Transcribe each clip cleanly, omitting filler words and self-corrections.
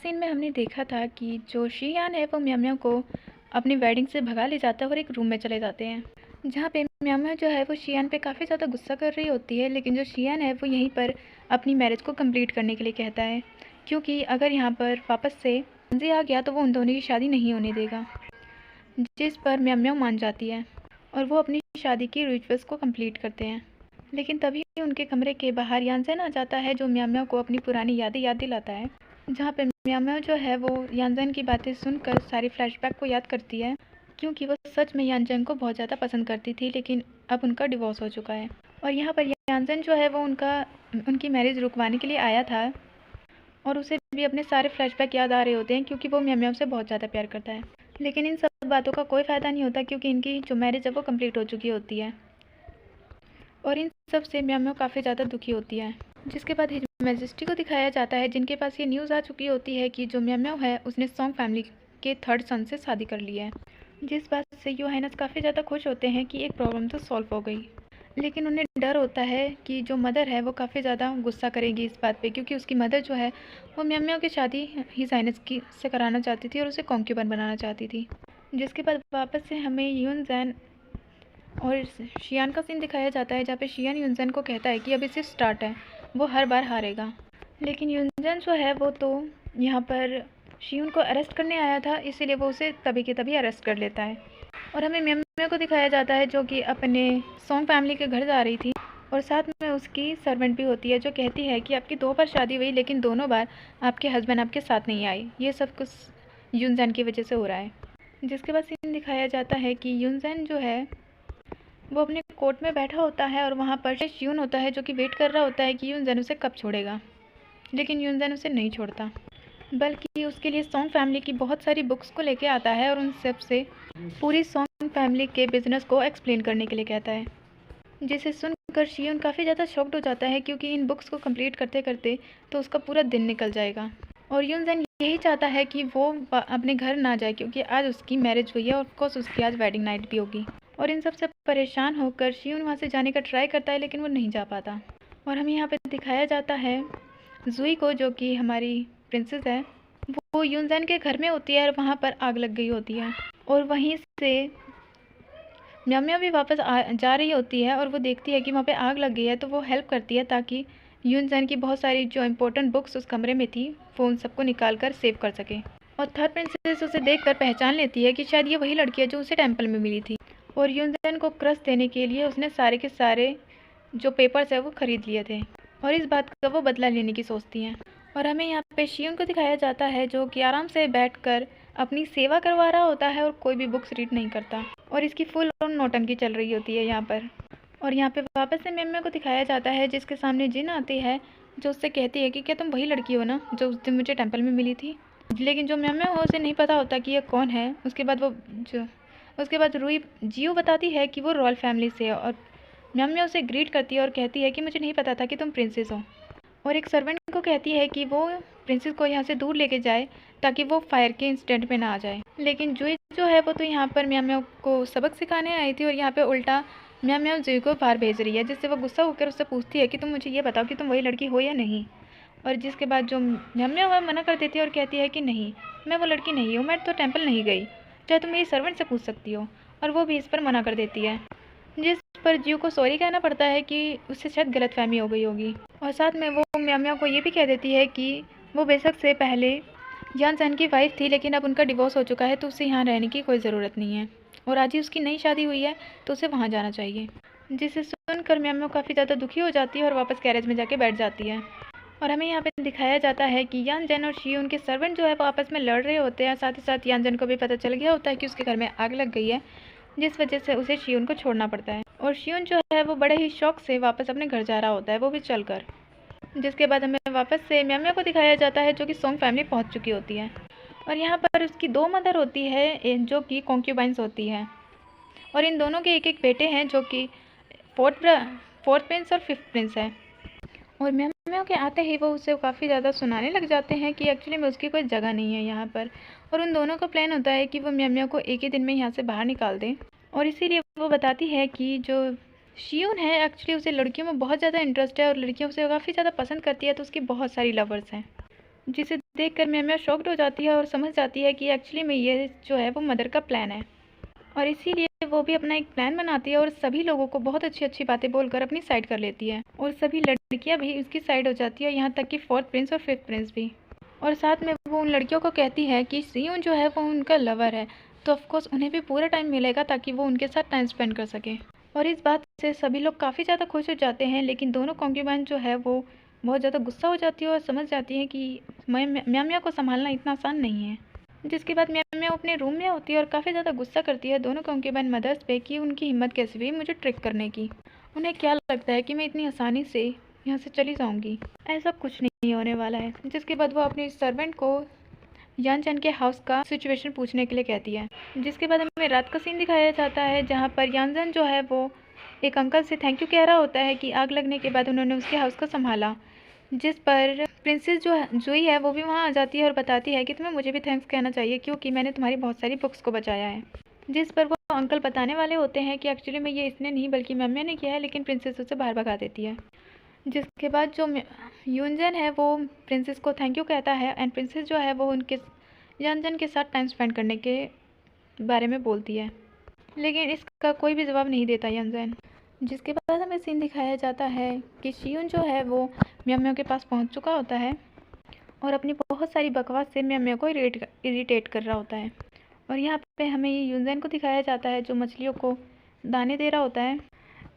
Scene में हमने देखा था कि जो शियान है वो म्याओ म्याओ को अपनी वेडिंग से भगा ले जाता है और एक रूम में चले जाते हैं, जहाँ पे म्याओ म्याओ जो है वो शियान पे काफ़ी ज़्यादा गुस्सा कर रही होती है। लेकिन जो शियान है वो यहीं पर अपनी मैरिज को कंप्लीट करने के लिए कहता है, क्योंकि अगर यहाँ पर वापस से जी आ गया तो वो उन दोनों की शादी नहीं होने देगा। जिस पर म्याओ म्याओ मान जाती है और वो अपनी शादी की रिचुअल्स को कंप्लीट करते हैं। लेकिन तभी उनके कमरे के बाहर यानज़ेन आ जाता है, जो म्याओ म्याओ को अपनी पुरानी यादें याद दिलाता है, जहाँ पे म्याओ म्याओ जो है वो यानज़ेन की बातें सुनकर सारी फ्लैशबैक को याद करती है, क्योंकि वो सच में यानज़ेन को बहुत ज़्यादा पसंद करती थी, लेकिन अब उनका डिवोर्स हो चुका है। और यहाँ पर यानज़ेन जो है वो उनकी मैरिज रुकवाने के लिए आया था और उसे भी अपने सारे फ्लैशबैक याद आ रहे होते हैं, क्योंकि वो म्याओ म्याओ से बहुत ज़्यादा प्यार करता है। लेकिन इन सब बातों का कोई फ़ायदा नहीं होता, क्योंकि इनकी जो मैरिज है वो कंप्लीट हो चुकी होती है और इन सब से म्याओ म्याओ काफ़ी ज़्यादा दुखी होती है। जिसके बाद हिज मैजेस्टी को दिखाया जाता है, जिनके पास ये न्यूज़ आ चुकी होती है कि जो म्याओ म्याओ है उसने सॉन्ग फैमिली के थर्ड सन से शादी कर ली है। जिस बात से यो हाइनस काफ़ी ज़्यादा खुश होते हैं कि एक प्रॉब्लम तो सॉल्व हो गई। लेकिन उन्हें डर होता है कि जो मदर है वो काफ़ी ज़्यादा गुस्सा करेगी इस बात पे, क्योंकि उसकी मदर जो है वो म्याओ म्याओ की शादी हिज हाइनस की से कराना चाहती थी और उसे कॉन्क्यूबन बनाना चाहती थी। जिसके बाद वापस से हमें यूनज़ेन और शियान का सीन दिखाया जाता है, जहाँ पे शियान यूनज़ेन को कहता है कि अभी सिर्फ स्टार्ट है, वो हर बार हारेगा। लेकिन यूनज़ेन जो है वो तो यहाँ पर शियून को अरेस्ट करने आया था, इसीलिए वो उसे तभी के तभी अरेस्ट कर लेता है। और हमें म्याओ म्याओ को दिखाया जाता है, जो कि अपने सॉन्ग फैमिली के घर जा रही थी और साथ में उसकी सर्वेंट भी होती है, जो कहती है कि आपकी 2 बार शादी हुई, लेकिन दोनों बार आपके हस्बैंड आपके साथ नहीं आए। ये सब कुछ यूनज़ेन की वजह से हो रहा है। जिसके बाद सीन दिखाया जाता है कि यूनज़ेन जो है वो अपने कोर्ट में बैठा होता है और वहाँ पर शियून होता है, जो कि वेट कर रहा होता है कि यूनज़ेन उसे कब छोड़ेगा। लेकिन यूनज़ेन उसे नहीं छोड़ता, बल्कि उसके लिए सॉन्ग फैमिली की बहुत सारी बुक्स को लेके आता है और उन सब से पूरी सॉन्ग फैमिली के बिजनेस को एक्सप्लेन करने के लिए कहता है। जिसे सुनकर शियून काफ़ी ज़्यादा शॉक्ड हो जाता है, क्योंकि इन बुक्स को कंप्लीट करते करते तो उसका पूरा दिन निकल जाएगा। और यूनज़ेन यही चाहता है कि वो अपने घर ना जाए, क्योंकि आज उसकी मैरिज हुई है और ऑफकोर्स उसकी आज वेडिंग नाइट भी होगी। और इन सब से परेशान होकर शियून वहाँ से जाने का ट्राई करता है, लेकिन वो नहीं जा पाता। और हमें यहाँ पे दिखाया जाता है जुई को, जो कि हमारी प्रिंसेस है, वो यूनज़ेन के घर में होती है और वहाँ पर आग लग गई होती है। और वहीं से म्याओ म्याओ भी वापस जा रही होती है और वो देखती है कि वहाँ पे आग लग गई है, तो वो हेल्प करती है ताकि यूनज़ेन की बहुत सारी जो इम्पोर्टेंट बुक्स उस कमरे में थी वो उन सबको निकाल कर सेव कर सके। और थर्ड प्रिंसेस उसे देखकर पहचान लेती है कि शायद ये वही लड़की है जो उसे टेम्पल में मिली थी। और यूनज़ेन को क्रश देने के लिए उसने सारे के सारे जो पेपर्स है वो ख़रीद लिए थे और इस बात का वो बदला लेने की सोचती हैं। और हमें यहाँ पे शियून को दिखाया जाता है, जो कि आराम से बैठकर अपनी सेवा करवा रहा होता है और कोई भी बुक्स रीड नहीं करता, और इसकी फुल ऑन नौटंकी चल रही होती है यहाँ पर। और यहाँ पे वापस से म्याओ म्याओ को दिखाया जाता है, जिसके सामने जिन आती है, जो उससे कहती है कि क्या तुम वही लड़की हो ना जो उस दिन मुझे टेम्पल में मिली थी। लेकिन जो म्याओ म्याओ हो उसे नहीं पता होता कि यह कौन है। उसके बाद रुई जियो बताती है कि वो रॉयल फैमिली से है और म्याओ म्याओ उसे ग्रीट करती है और कहती है कि मुझे नहीं पता था कि तुम प्रिंसेस हो। और एक सर्वेंट को कहती है कि वो प्रिंसेस को यहाँ से दूर लेके जाए ताकि वो फायर के इंसिडेंट में ना आ जाए। लेकिन जुई जो है वो तो यहाँ पर म्याओ म्याओ को सबक सिखाने आई थी और यहाँ पे उल्टा म्याओ म्याओ जुई को बाहर भेज रही है, जिससे वो गुस्सा होकर उससे पूछती है कि तुम मुझे ये बताओ कि तुम वही लड़की हो या नहीं। और जिसके बाद जो म्याओ म्याओ है मना कर देती है और कहती है कि नहीं, मैं वो लड़की नहीं हूँ, मैं तो टेम्पल नहीं गई, चाहे तुम मेरी सर्वेंट से पूछ सकती हो। और वो भी इस पर मना कर देती है, जिस पर जियो को सॉरी कहना पड़ता है कि उससे शायद गलतफहमी हो गई होगी। और साथ में वो म्याओ म्याओ को ये भी कह देती है कि वो बेशक से पहले यानज़ेन की वाइफ थी, लेकिन अब उनका डिवोर्स हो चुका है, तो उसे यहाँ रहने की कोई ज़रूरत नहीं है और आज ही उसकी नई शादी हुई है, तो उसे वहाँ जाना चाहिए। जिसे सुनकर म्याओ म्याओ काफ़ी ज़्यादा दुखी हो जाती है और वापस गैरेज में जाके बैठ जाती है। और हमें यहाँ पे दिखाया जाता है कि यानज़ेन और शियून के सर्वेंट जो है वो आपस में लड़ रहे होते हैं। साथ ही साथ यानज़ेन को भी पता चल गया होता है कि उसके घर में आग लग गई है, जिस वजह से उसे शियून को छोड़ना पड़ता है। और शियून जो है वो बड़े ही शौक से वापस अपने घर जा रहा होता है, वो भी चलकर। जिसके बाद हमें वापस से म्याओ म्याओ को दिखाया जाता है, जो कि सॉन्ग फैमिली पहुंच चुकी होती है। और यहाँ पर उसकी 2 मदर होती है, जो कि कॉन्क्यूबाइंस होती है, और इन दोनों के एक एक बेटे हैं, जो कि फोर्थ प्रिंस और फिफ्थ प्रिंस है। और म्याओ म्याओ के आते ही वो उसे काफ़ी ज़्यादा सुनाने लग जाते हैं कि एक्चुअली में उसकी कोई जगह नहीं है यहाँ पर। और उन दोनों का प्लान होता है कि वो म्याओ म्याओ को एक ही दिन में यहाँ से बाहर निकाल दें। और इसीलिए वो बताती है कि जो शियून है एक्चुअली उसे लड़कियों में बहुत ज़्यादा इंटरेस्ट है और लड़कियों उसे काफ़ी ज़्यादा पसंद करती है, तो उसकी बहुत सारी लवर्स हैं। जिसे देखकर म्याम्या शॉक्ड हो जाती है और समझ जाती है कि एक्चुअली में ये जो है वो मदर का प्लान है, और इसीलिए वो भी अपना एक प्लान बनाती है और सभी लोगों को बहुत अच्छी अच्छी बातें बोलकर अपनी साइड कर लेती है, और सभी लड़कियां भी उसकी साइड हो जाती है, यहाँ तक कि फोर्थ प्रिंस और फिफ्थ प्रिंस भी। और साथ में वो उन लड़कियों को कहती है कि सियोन जो है वो उनका लवर है, तो ऑफकोर्स उन्हें भी पूरा टाइम मिलेगा ताकि वो उनके साथ टाइम स्पेंड कर सके। और इस बात से सभी लोग काफ़ी ज़्यादा खुश हो जाते हैं, लेकिन दोनों कॉन्क्यूबाइन जो है वो बहुत ज़्यादा गुस्सा हो जाती है और समझ जाती है कि म्याम्या को संभालना इतना आसान नहीं है। जिसके बाद म्याम्या अपने रूम में होती है और काफ़ी ज़्यादा गुस्सा करती है दोनों कॉन्क्यूबाइन मदर्स पे कि उनकी हिम्मत कैसे हुई मुझे ट्रिक करने की। उन्हें क्या लगता है कि मैं इतनी आसानी से यहाँ से चली जाऊँगी? ऐसा कुछ नहीं होने वाला है। जिसके बाद वो अपने सर्वेंट को यानचन के हाउस का सिचुएशन पूछने के लिए कहती है। जिसके बाद हमें रात का सीन दिखाया जाता है, जहाँ पर यानचन जो है वो एक अंकल से थैंक यू कह रहा होता है कि आग लगने के बाद उन्होंने उसके हाउस को संभाला। जिस पर प्रिंसेस जोई है वो भी वहाँ आ जाती है और बताती है कि तुम्हें मुझे भी थैंक्स कहना चाहिए क्योंकि मैंने तुम्हारी बहुत सारी बुक्स को बचाया है। जिस पर वो अंकल बताने वाले होते हैं कि एक्चुअली में ये इसने नहीं बल्कि म्याम्या ने किया है, लेकिन प्रिंसेस उसे बाहर भगा देती है। जिसके बाद जो यूनजन है वो प्रिंसेस को थैंक यू कहता है, एंड प्रिंसेस जो है वो उनके यानजन के साथ टाइम स्पेंड करने के बारे में बोलती है, लेकिन इसका कोई भी जवाब नहीं देता यानजन। जिसके बाद हमें सीन दिखाया जाता है कि शियुन जो है वो म्याम्या के पास पहुंच चुका होता है और अपनी बहुत सारी बकवास से म्याम्या को इरिटेट कर रहा होता है। और यहाँ पे हमें ये यूनजन को दिखाया जाता है जो मछलियों को दाने दे रहा होता है।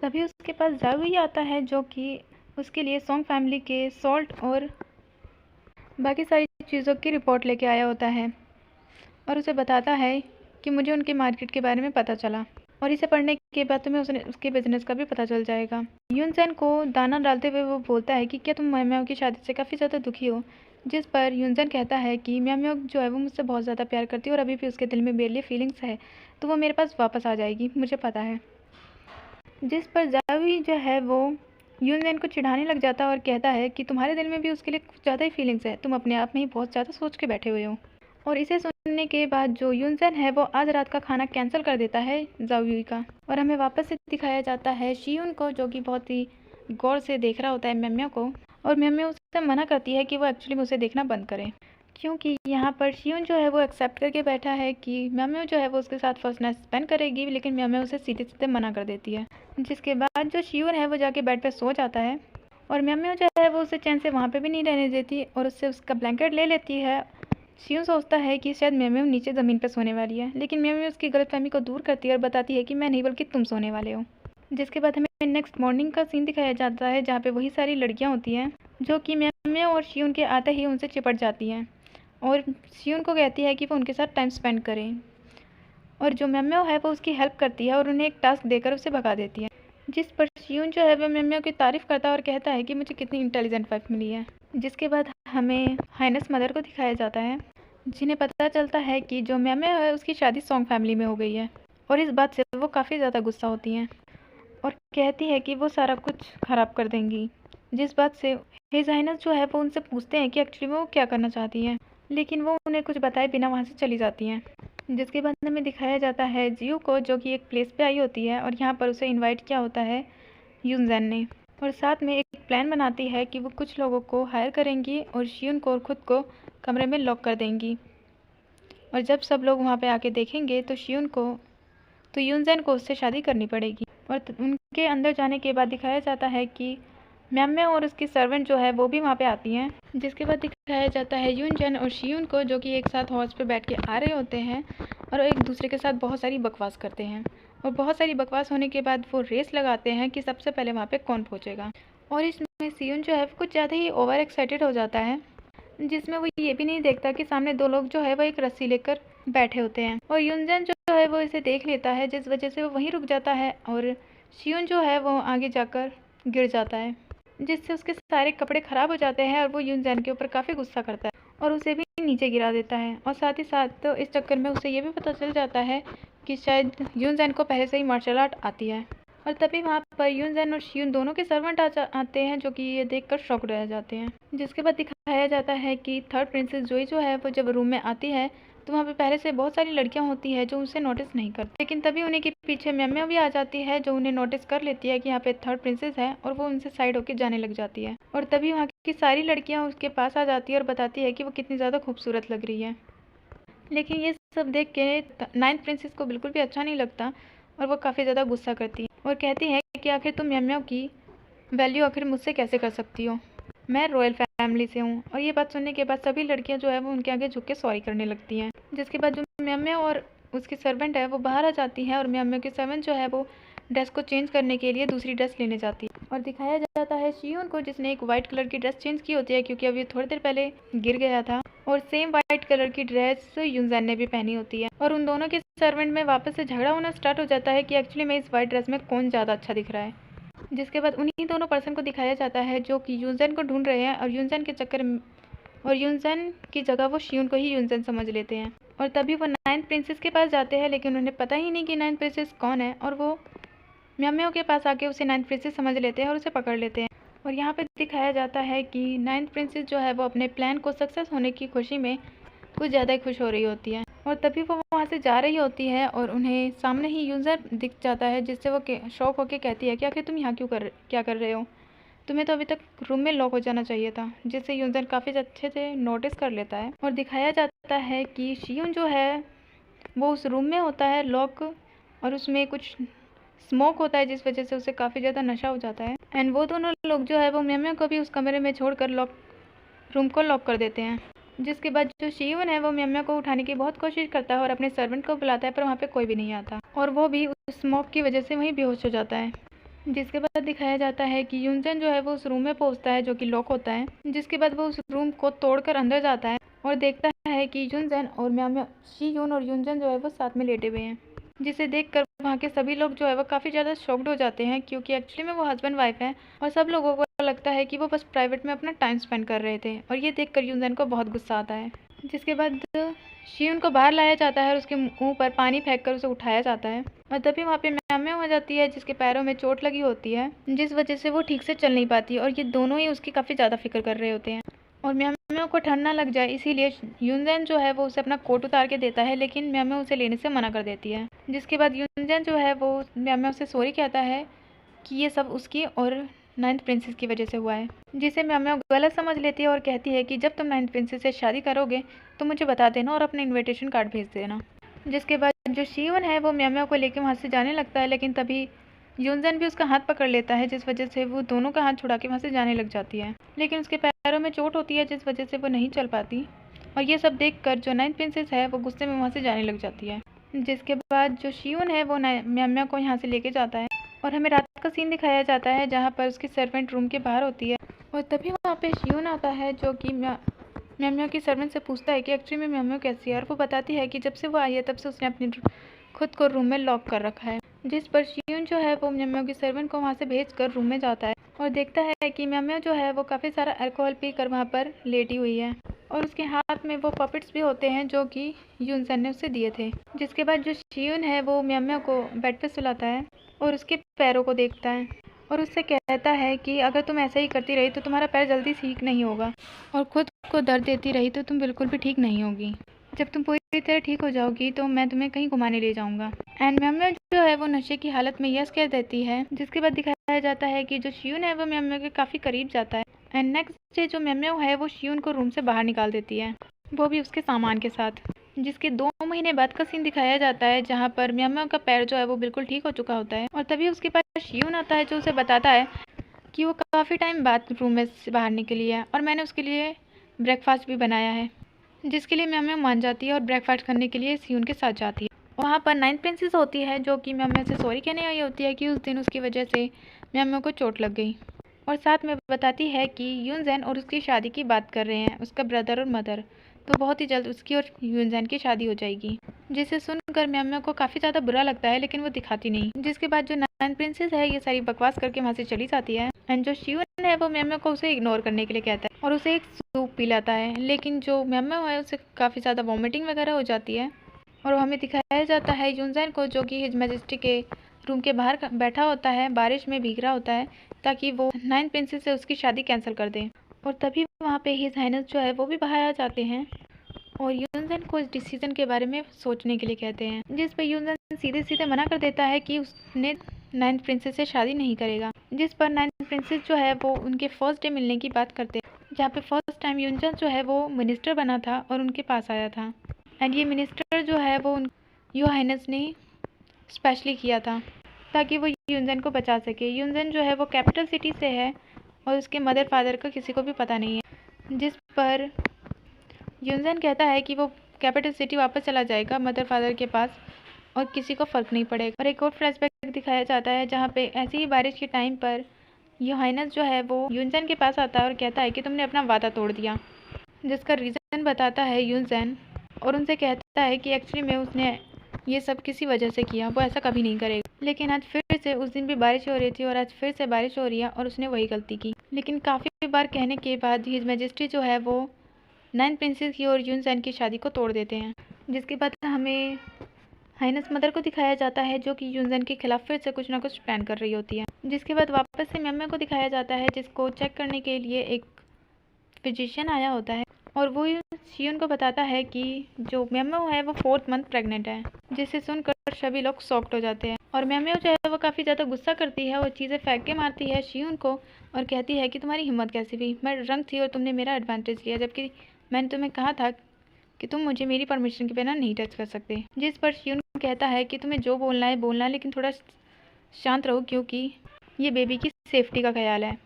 तभी उसके पास जागुई आता है जो कि उसके लिए सोंग फैमिली के सॉल्ट और बाकी सारी चीज़ों की रिपोर्ट लेके आया होता है, और उसे बताता है कि मुझे उनके मार्केट के बारे में पता चला और इसे पढ़ने के बाद तुम्हें उसके बिजनेस का भी पता चल जाएगा। यूनसेन को दाना डालते हुए वो बोलता है कि क्या तुम म्याम्या की शादी से काफ़ी ज़्यादा दुखी हो? जिस पर यूनसेन कहता है कि म्याम्या जो है वो मुझसे बहुत ज़्यादा प्यार करती है और अभी भी उसके दिल में मेरे लिए फीलिंग्स है, तो वो मेरे पास वापस आ जाएगी, मुझे पता है। जिस पर जावी जो है वो यूनसेन को चिढ़ाने लग जाता है और कहता है कि तुम्हारे दिल में भी उसके लिए कुछ ज़्यादा ही फीलिंग्स है, तुम अपने आप में ही बहुत ज़्यादा सोच के बैठे हुए हो। और इसे सुनने के बाद जो यूनसेन है वो आज रात का खाना कैंसिल कर देता है जाओयुई का, और हमें वापस से दिखाया जाता है शियुन को जो कि बहुत ही गौर से देख रहा होता है म्याम्या को, और म्याम्या उसे मना करती है कि वो एक्चुअली में उसे देखना बंद करे, क्योंकि यहाँ पर शियुन जो है वो एक्सेप्ट करके बैठा है कि म्याम्या जो है वो उसके साथ फर्स्ट नाइट स्पेंड करेगी, लेकिन म्याम्या उसे सीधे सीधे मना कर देती है। जिसके बाद जो शियुन है वो जाके बेड पर सो जाता है और म्याम्या जो है वो उसे चैन से वहाँ पर भी नहीं रहने देती और उससे उसका ब्लैंकेट ले लेती है। शियुन सोचता है कि शायद म्याम्या नीचे ज़मीन पर सोने वाली है, लेकिन म्याम्या उसकी गलतफहमी को दूर करती है और बताती है कि मैं नहीं बल्कि तुम सोने वाले हो। जिसके बाद हमें नेक्स्ट मॉर्निंग का सीन दिखाया जाता है जहाँ पे वही सारी लड़कियाँ होती हैं जो कि म्याम्या और शियुन के आते ही उनसे चिपट जाती हैं और शियुन को कहती है कि वो उनके साथ टाइम स्पेंड करें, और जो म्याम्या है वो उसकी हेल्प करती है और उन्हें एक टास्क देकर उसे भगा देती है। जिस पर शियुन जो है वह म्याम्या की तारीफ़ करता है और कहता है कि मुझे कितनी इंटेलिजेंट वाइफ मिली है। जिसके बाद हमें हाइनेस मदर को दिखाया जाता है जिन्हें पता चलता है कि जो म्याम्या है उसकी शादी सोंग फैमिली में हो गई है, और इस बात से वो काफ़ी ज़्यादा गुस्सा होती हैं और कहती है कि वो सारा कुछ ख़राब कर देंगी। जिस बात से हिज हाइनेस जो है वो उनसे पूछते हैं कि एक्चुअली वो क्या करना चाहती हैं, लेकिन वो उन्हें कुछ बताए बिना वहाँ से चली जाती हैं। जिसके बाद हमें दिखाया जाता है जियो को जो कि एक प्लेस पे आई होती है और यहाँ पर उसे इनवाइट किया होता है यूनजेन ने, और साथ में एक प्लान बनाती है कि वो कुछ लोगों को हायर करेंगी और शियुन को और ख़ुद को कमरे में लॉक कर देंगी, और जब सब लोग वहाँ पे आके देखेंगे तो यूनजेन को उससे शादी करनी पड़ेगी। और उनके अंदर जाने के बाद दिखाया जाता है कि म्याम्या और उसकी सर्वेंट जो है वो भी वहाँ पे आती हैं। जिसके बाद दिखाया जाता है यूनजेन और शियुन को जो कि एक साथ हॉर्स पे बैठ के आ रहे होते हैं और एक दूसरे के साथ बहुत सारी बकवास करते हैं, और बहुत सारी बकवास होने के बाद वो रेस लगाते हैं कि सबसे पहले वहाँ पे कौन पहुँचेगा। और इसमें शियुन जो है कुछ ज़्यादा ही ओवर एक्साइटेड हो जाता है, जिसमें वो ये भी नहीं देखता कि सामने दो लोग जो है वो एक रस्सी लेकर बैठे होते हैं, और यूनजेन जो है वो इसे देख लेता है जिस वजह से वो वहीं रुक जाता है और शियुन जो है वो आगे जाकर गिर जाता है, जिससे उसके सारे कपड़े ख़राब हो जाते हैं और वो यूनजेन के ऊपर काफ़ी गुस्सा करता है और उसे भी नीचे गिरा देता है। और साथ ही साथ तो इस चक्कर में उसे ये भी पता चल जाता है कि शायद यूनजेन को पहले से ही मार्शल आर्ट आती है, और तभी वहाँ पर यूनजेन और शियून दोनों के सर्वेंट आते हैं, जो कि ये देखकर शॉक रह जाते हैं। जिसके बाद दिखाया जाता है कि थर्ड प्रिंसेस जोई जो है वो जब रूम में आती है तो वहाँ पे पहले से बहुत सारी लड़कियाँ होती है जो उसे नोटिस नहीं करती, लेकिन तभी उन्हीं के पीछे म्याम्याओ भी आ जाती है जो उन्हें नोटिस कर लेती है कि यहाँ पे थर्ड प्रिंसेस है, और वो उनसे साइड होकर जाने लग जाती है। और तभी वहाँ की सारी लड़कियाँ उसके पास आ जाती है और बताती है कि वो कितनी ज़्यादा खूबसूरत लग रही है। लेकिन ये सब देख के नाइन्थ प्रिंसेस को बिल्कुल भी अच्छा नहीं लगता और वो काफ़ी ज़्यादा गुस्सा करती है और कहती है कि आखिर तुम म्याम्याओ की वैल्यू आखिर मुझसे कैसे कर सकती हो, मैं रॉयल फैमिली से हूँ। और ये बात सुनने के बाद सभी लड़कियाँ जो है वो उनके आगे झुक के सॉरी करने लगती हैं। जिसके बाद जो म्याम्याओ और उसकी सर्वेंट है वो बाहर आ जाती है और म्याम्याओ की सर्वेंट जो है वो ड्रेस को चेंज करने के लिए दूसरी ड्रेस लेने जाती है। और दिखाया जाता है शियून को, जिसने एक वाइट कलर की ड्रेस चेंज की होती है क्योंकि अभी थोड़ी देर पहले गिर गया था, और सेम वाइट कलर की ड्रेस यूनजेन ने भी पहनी होती है। और उन दोनों के सर्वेंट में वापस से झगड़ा होना स्टार्ट हो जाता है कि एक्चुअली में इस वाइट ड्रेस में कौन ज़्यादा अच्छा दिख रहा है। जिसके बाद उन्हीं दोनों पर्सन को दिखाया जाता है जो कि यूनजेन को ढूंढ रहे हैं, और यूनजेन के चक्कर में और यूनजेन की जगह वो शियून को ही यूनजेन समझ लेते हैं। और तभी वो नाइन्थ प्रिंसेस के पास जाते हैं, लेकिन उन्हें पता ही नहीं कि नाइन्थ प्रिंसेस कौन है, और वो म्याम्याओ के पास आके उसे नाइन्थ प्रिंसेस समझ लेते हैं और उसे पकड़ लेते हैं। और यहाँ पे दिखाया जाता है कि नाइन्थ प्रिंसेस जो है वो अपने प्लान को सक्सेस होने की खुशी में कुछ ज़्यादा ही खुश हो रही होती है। और तभी वो वहाँ से जा रही होती है और उन्हें सामने ही यूजर दिख जाता है, जिससे वो शॉक होकर कहती है कि आखिर तुम यहाँ क्या कर रहे हो, तुम्हें तो अभी तक रूम में लॉक हो जाना चाहिए था। जिससे यूजर काफ़ी अच्छे से नोटिस कर लेता है। और दिखाया जाता है कि शियून जो है वो उस रूम में होता है लॉक, और उसमें कुछ स्मोक होता है जिस वजह से उसे काफ़ी ज़्यादा नशा हो जाता है। एंड वो दोनों लोग जो है वो म्याम्याओ को भी उस कमरे में छोड़कर रूम को लॉक कर देते हैं। जिसके बाद जो शियून है वो म्याम्याओ को उठाने की बहुत कोशिश करता है और अपने सर्वेंट को बुलाता है, पर वहाँ पे कोई भी नहीं आता और वो भी उस स्मोक की वजह से वहीं बेहोश हो जाता है। जिसके बाद दिखाया जाता है कि यूनजेन जो है वो उस रूम में पहुंचता है जो कि लॉक होता है। जिसके बाद वो उस रूम को तोड़कर अंदर जाता है और देखता है कि यूनजेन और म्याम्याओ, शियून और यूनजेन जो है वो साथ में लेटे हुए हैं। जिसे देखकर वहाँ के सभी लोग जो है वो काफ़ी ज़्यादा शॉक्ड हो जाते हैं, क्योंकि एक्चुअली में वो हस्बैंड वाइफ है और सब लोगों को लगता है कि वो बस प्राइवेट में अपना टाइम स्पेंड कर रहे थे। और ये देखकर यूनजेन को बहुत गुस्सा आता है। जिसके बाद शियून को बाहर लाया जाता है और उसके मुंह पर पानी फेंककर उसे उठाया जाता है। और तभी वहाँ पे म्याम्याओ हो जाती है, जिसके पैरों में चोट लगी होती है, जिस वजह से वो ठीक से चल नहीं पाती। और ये दोनों ही उसकी काफ़ी ज़्यादा फिक्र कर रहे होते हैं। और म्याम्याओ को ठंड ना लग जाए इसीलिए यूनजेन जो है वो उसे अपना कोट उतार के देता है, लेकिन म्याम्याओ उसे लेने से मना कर देती है। जिसके बाद यूनजेन जो है वो म्याम्याओ से सॉरी कहता है कि ये सब उसकी और नाइन्थ प्रिंसेस की वजह से हुआ है। जिसे म्याम्याओ गलत समझ लेती है और कहती है कि जब तुम नाइन्थ प्रिंसेस से शादी करोगे तो मुझे बता देना और अपना इन्विटेशन कार्ड भेज देना। जिसके बाद जो शियून है वो म्याम्याओ को लेकर वहाँ से जाने लगता है, लेकिन तभी यूनजेन भी उसका हाथ पकड़ लेता है, जिस वजह से वो दोनों का हाथ छुड़ा के वहाँ से जाने लग जाती है। लेकिन उसके पैरों में चोट होती है जिस वजह से वो नहीं चल पाती। और ये सब देखकर जो नाइन्थ प्रिंसेस है वो गुस्से में वहाँ से जाने लग जाती है। जिसके बाद जो शियून है वो म्याम्याओ को यहाँ से लेके जाता है और हमें रात का सीन दिखाया जाता है जहाँ पर उसकी सर्वेंट रूम के बाहर होती है। और तभी वहाँ पे शियून आता है जो कि म्याम्याओ की सर्वेंट से पूछता है कि एक्चुअली में म्याम्याओ कैसी है, और वो बताती है कि जब से वो आई है तब से उसने अपनी खुद को रूम में लॉक कर रखा है। जिस पर शियून जो है वो म्याम्याओ की सर्वेंट को वहाँ से भेजकर रूम में जाता है और देखता है कि म्याम्याओ जो है वो काफ़ी सारा अल्कोहल पी कर वहाँ पर लेटी हुई है, और उसके हाथ में वो पपेट्स भी होते हैं जो कि यूनजेन ने उसे दिए थे। जिसके बाद जो शियून है वो म्याम्याओ को बेड पे सुलाता है और उसके पैरों को देखता है और उससे कहता है कि अगर तुम ऐसा ही करती रही तो तुम्हारा पैर जल्दी ठीक नहीं होगा, और खुद को दर्द देती रही तो तुम बिल्कुल भी ठीक नहीं होगी। जब तुम पूरी तरह ठीक हो जाओगी तो मैं तुम्हें कहीं घुमाने ले जाऊंगा। एंड म्याम्याओ जो है वो नशे की हालत में यस कह देती है। जिसके बाद दिखाया जाता है कि जो शियून है वो म्याम्याओ के काफ़ी करीब जाता है। एंड नेक्स्ट डे जो म्याम्याओ है वो शियून को रूम से बाहर निकाल देती है, वो भी उसके सामान के साथ। जिसके 2 महीने बाद का सीन दिखाया जाता है जहाँ पर म्याम्याओ का पैर जो है वो बिल्कुल ठीक हो चुका होता है। और तभी उसके पास शियून आता है जो उसे बताता है कि वो काफ़ी टाइम बाद रूम में से बाहर निकली है और मैंने उसके लिए ब्रेकफास्ट भी बनाया है। जिसके लिए म्याम्याओ मान जाती है और ब्रेकफास्ट करने के लिए शियून के साथ जाती है। वहाँ पर नाइन्थ प्रिंसेस होती है जो कि म्याम्याओ से सॉरी कहने आई होती है कि उस दिन उसकी वजह से म्याम्याओ को चोट लग गई, और साथ में बताती है कि यूनजेन और उसकी शादी की बात कर रहे हैं, उसका ब्रदर और मदर, तो बहुत ही जल्द उसकी और यूनजेन की शादी हो जाएगी। जिसे सुनकर म्याम्याओ को काफ़ी ज़्यादा बुरा लगता है, लेकिन वो दिखाती नहीं। जिसके बाद जो नाइन्थ प्रिंसेस है ये सारी बकवास करके वहाँ से चली जाती है। एंड जो शियून है वो म्याम्याओ को उसे इग्नोर करने के लिए कहता है और उसे एक सूप पिलाता है, लेकिन जो म्याम्याओ है उसे काफ़ी ज़्यादा वॉमिटिंग वगैरह हो जाती है। और हमें दिखाया जाता है यूनजेन को जो कि हिज मैजेस्टी के रूम के बाहर बैठा होता है, बारिश में भीग रहा होता है ताकि वो 9th प्रिंसेस से उसकी शादी कैंसिल कर दे। और तभी वहाँ पे हिज हाइनेस जो है वो भी बाहर आ जाते हैं और यूनजन को इस डिसीजन के बारे में सोचने के लिए कहते हैं, जिस पर यूनजन सीधे सीधे मना कर देता है कि उसने 9th प्रिंसेस से शादी नहीं करेगा। जिस पर 9th प्रिंसेस जो है वो उनके फर्स्ट डे मिलने की बात करते हैं, जहाँ पे फर्स्ट टाइम यूनजन जो है वो मिनिस्टर बना था और उनके पास आया था। एंड ये मिनिस्टर जो है वो योर हाइनेस ने स्पेशली किया था ताकि वो यूनजन को बचा सके। यूनजन जो है वो कैपिटल सिटी से है और उसके मदर फादर का किसी को भी पता नहीं है, जिस पर यूनजन कहता है कि वो कैपिटल सिटी वापस चला जाएगा मदर फादर के पास और किसी को फ़र्क नहीं पड़ेगा। और एक और फ्लैशबैक दिखाया जाता है जहाँ पे ऐसे ही बारिश के टाइम पर योर हाइनेस जो है वो यूनजन के पास आता है और कहता है कि तुमने अपना वादा तोड़ दिया, जिसका रीज़न बताता है यूनजन और उनसे कहता है कि एक्चुअली में उसने ये सब किसी वजह से किया, वो ऐसा कभी नहीं करेगा। लेकिन आज फिर से उस दिन भी बारिश हो रही थी और आज फिर से बारिश हो रही है और उसने वही गलती की। लेकिन काफ़ी बार कहने के बाद हिज मैजेस्टी जो है वो 9th प्रिंसेस की और यूनजन की शादी को तोड़ देते हैं, जिसके बाद हमें हाइनेस मदर को दिखाया जाता है जो कि यूनजन के खिलाफ फिर से कुछ ना कुछ प्लान कर रही होती है। जिसके बाद वापस से म्याम्या को दिखाया जाता है जिसको चेक करने के लिए एक फिजिशियन आया होता है और वो शियून को बताता है कि जो म्याम्या है वो 4th मंथ प्रेग्नेंट है, जिसे सुनकर सभी लोग शॉक्ड हो जाते हैं। और म्याम्या जो है वो काफ़ी ज़्यादा गुस्सा करती है और चीज़ें फेंक के मारती है शियून को और कहती है कि तुम्हारी हिम्मत कैसी हुई, मैं रंग थी और तुमने मेरा एडवांटेज लिया, जबकि मैंने तुम्हें कहा था कि तुम मुझे मेरी परमिशन के बिना नहीं टच कर सकते। जिस पर शियून कहता है कि तुम्हें जो बोलना है बोलना, लेकिन थोड़ा शांत रहो क्योंकि ये बेबी की सेफ्टी का ख्याल है।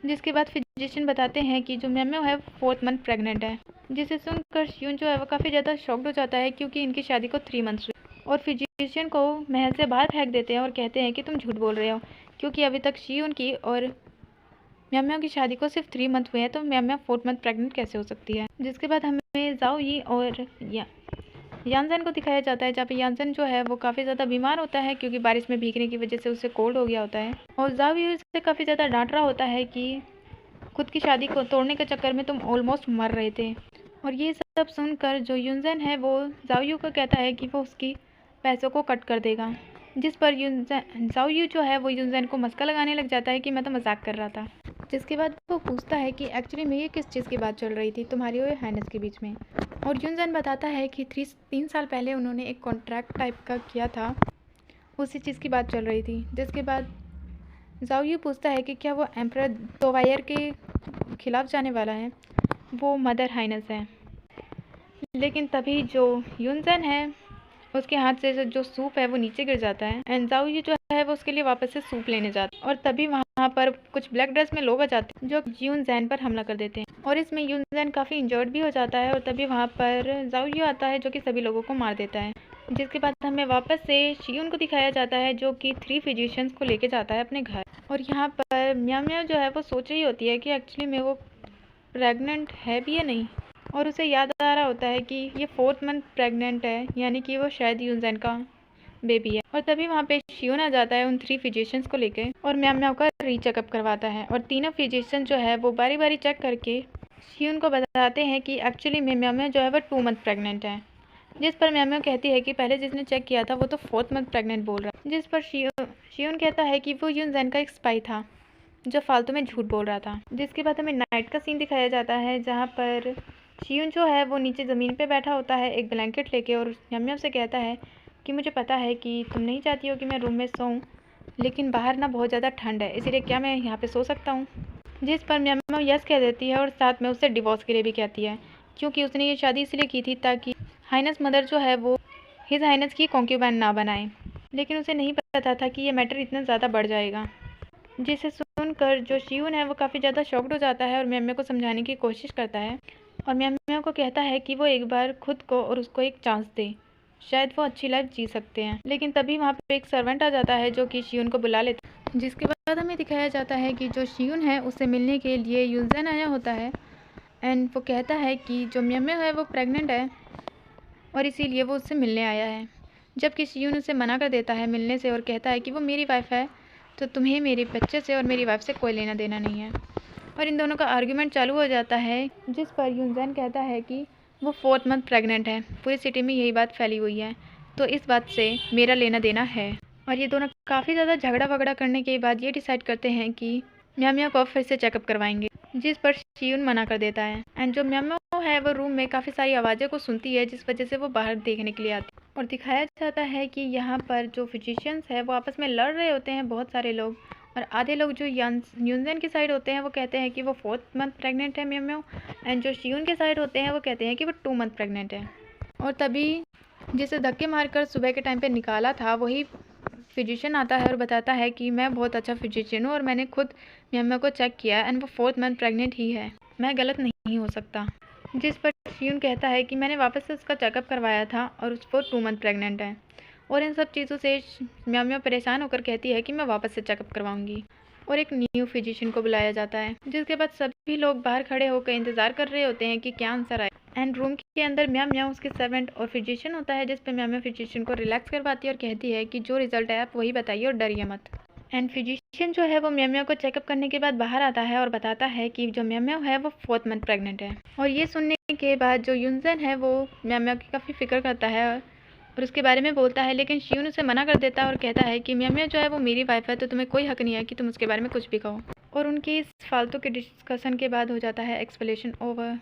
जिसके बाद फिजिशियन बताते हैं कि जो म्याम्या है 4th मंथ प्रेग्नेंट है, जिसे सुनकर शियून जो है वो काफ़ी ज़्यादा शॉक्ड हो जाता है क्योंकि इनकी शादी को 3 मंथ्स हुए। और फिजिशियन को महल से बाहर फेंक देते हैं और कहते हैं कि तुम झूठ बोल रहे हो क्योंकि अभी तक शियून की और म्याम्या की शादी को सिर्फ 3 मंथ हुए हैं, तो म्याम्या 4th मंथ प्रेग्नेंट कैसे हो सकती है। जिसके बाद हमें जाओ यी और यानजन को दिखाया जाता है, जहाँ पे यानजन जो है वो काफ़ी ज़्यादा बीमार होता है क्योंकि बारिश में भीगने की वजह से उसे कोल्ड हो गया होता है और जाओ यू उसे काफ़ी ज़्यादा डांट रहा होता है कि खुद की शादी को तोड़ने के चक्कर में तुम ऑलमोस्ट मर रहे थे। और ये सब सुनकर जो यूनजन है वो जाओयू को कहता है कि वो उसकी पैसों को कट कर देगा, जिस पर जाओयू जो है वो यूनजन को मस्का लगाने लग जाता है कि मैं तो मजाक कर रहा था। जिसके बाद वो पूछता है कि एक्चुअली में ये किस चीज़ की बात चल रही थी तुम्हारी और हाइनेस के बीच में। और यूनजन बताता है कि 3 साल पहले उन्होंने एक कॉन्ट्रैक्ट टाइप का किया था, उसी चीज़ की बात चल रही थी। जिसके बाद जाओयू पूछता है कि क्या वो एम्परर दोवायर के खिलाफ जाने वाला है, वो मदर हाइनेस है। लेकिन तभी जो यूनजन है उसके हाथ से जो सूप है वो नीचे गिर जाता है एंड जाओयू जो है वो उसके लिए वापस से सूप लेने जाता है और तभी वहाँ पर कुछ ब्लैक ड्रेस में लोग आ जाते हैं जो यूनजन पर हमला कर देते हैं और इसमें यूनजन काफ़ी इंजर्ड भी हो जाता है और तभी वहाँ पर जाओयू आता है जो कि सभी लोगों को मार देता है। जिसके बाद हमें वापस से शियून को दिखाया जाता है जो कि 3 फिजिशियंस को लेके जाता है अपने घर और यहाँ पर म्याम्या जो है वो सोच रही होती है कि एक्चुअली में वो प्रेग्नेंट है भी या नहीं और उसे याद आ रहा होता है कि ये 4th मंथ प्रेग्नेंट है, यानी कि वो शायद यूनजन का बेबी है। और तभी वहाँ पे शियून आ जाता है उन 3 फिजिशियंस को लेके और म्याम्या का रीचेकअप करवाता है और तीनों फिजिशियन जो है वो बारी बारी चेक करके शियून को बताते हैं कि एक्चुअली में म्याम्या जो है वो 2 मंथ प्रेग्नेंट है। जिस पर म्याम्या कहती है कि पहले जिसने चेक किया था वो तो 4th मंथ प्रेग्नेंट बोल रहा है। जिस पर शियून कहता है कि वो यूनजन का एक स्पाई था जो फालतू में झूठ बोल रहा था। जिसके बाद हमें नाइट का सीन दिखाया जाता है जहाँ पर शियून जो है वो नीचे ज़मीन पे बैठा होता है एक ब्लैंकेट लेके और म्याम्या से कहता है कि मुझे पता है कि तुम नहीं चाहती हो कि मैं रूम में सोऊं, लेकिन बाहर ना बहुत ज़्यादा ठंड है, इसीलिए क्या मैं यहाँ पे सो सकता हूँ। जिस पर म्याम्या यस कह देती है और साथ में उससे डिवोर्स के लिए भी कहती है क्योंकि उसने ये शादी इसलिए की थी ताकि हाइनेस मदर जो है वो हिज हाइनेस की कॉन्क्यूबाइन ना बनाए, लेकिन उसे नहीं पता था कि ये मैटर इतना ज़्यादा बढ़ जाएगा। जिसे सुनकर जो शियून है वो काफ़ी ज़्यादा शॉक्ड हो जाता है और म्याम्या को समझाने की कोशिश करता है और म्याम्या को कहता है कि वो एक बार खुद को और उसको एक चांस दे, शायद वो अच्छी लाइफ जी सकते हैं। लेकिन तभी वहाँ पे एक सर्वेंट आ जाता है जो कि शियून को बुला लेता है। जिसके बाद हमें दिखाया जाता है कि जो शियून है उससे मिलने के लिए यूनजन आया होता है एंड वो कहता है कि जो म्याम्या है वो प्रेग्नेंट है और इसीलिए वो उससे मिलने आया है, जबकि शियून उसे मना कर देता है मिलने से और कहता है कि वो मेरी वाइफ है तो तुम्हें मेरे बच्चे से और मेरी वाइफ से कोई लेना देना नहीं है। और इन दोनों का आर्ग्यूमेंट चालू हो जाता है जिस पर यूनजन कहता है कि वो 4th मंथ प्रेग्नेंट है, पूरी सिटी में यही बात फैली हुई है तो इस बात से मेरा लेना देना है। और ये दोनों काफ़ी ज़्यादा झगड़ा वगड़ा करने के बाद ये डिसाइड करते हैं कि म्याओ म्याओ को फिर से चेकअप करवाएंगे, जिस पर शियून मना कर देता है। एंड जो म्याओ म्याओ है वो रूम में काफ़ी सारी आवाज़ों को सुनती है, जिस वजह से वो बाहर देखने के लिए आती है। और दिखाया जाता है कि यहाँ पर जो फिजिशियंस है वो आपस में लड़ रहे होते हैं, बहुत सारे लोग। और आधे लोग जो यूनजेन की साइड होते हैं वो कहते हैं कि वो 4th मंथ प्रेग्नेंट है म्याओ म्याओ। एंड जो शियून के साइड होते हैं वो कहते हैं कि वो 2 मंथ प्रेग्नेंट है। और तभी जिसे धक्के मारकर सुबह के टाइम पे निकाला था वही फिजिशियन आता है और बताता है कि मैं बहुत अच्छा फिजिशियन हूँ और मैंने खुद म्याओ म्याओ को चेक किया एंड वो 4th मंथ प्रेग्नेंट ही है, मैं गलत नहीं हो सकता। जिस पर शियून कहता है कि मैंने वापस से उसका चेकअप करवाया था और उसको 2 मंथ प्रेग्नेंट है। और इन सब चीज़ों से म्याओ म्याओ परेशान होकर कहती है कि मैं वापस से चेकअप करवाऊंगी। और एक न्यू फिजिशियन को बुलाया जाता है, जिसके बाद सभी लोग बाहर खड़े होकर इंतज़ार कर रहे होते हैं कि क्या आंसर आए। एंड रूम के अंदर म्याओ म्याओ उसके सर्वेंट और फिजिशियन होता है, जिस पे म्याओ म्याओ फिजिशियन को रिलैक्स करवाती है और कहती है कि जो रिजल्ट है आप वही बताइए और डरिए मत। एंड फिजिशियन जो है वो म्याओ म्याओ को चेकअप करने के बाद बाहर आता है और बताता है कि जो म्याओ म्याओ है वो 4th मंथ प्रेग्नेंट है। और ये सुनने के बाद जो यूनजेन है वो म्याओ म्याओ की काफ़ी फिक्र करता है और उसके बारे में बोलता है, लेकिन शियून उसे मना कर देता है और कहता है कि म्याओ म्याओ जो है वो मेरी वाइफ है, तो तुम्हें कोई हक नहीं है कि तुम उसके बारे में कुछ भी कहो। और उनकी इस फालतू के डिस्कशन के बाद हो जाता है एक्सप्लेनेशन ओवर।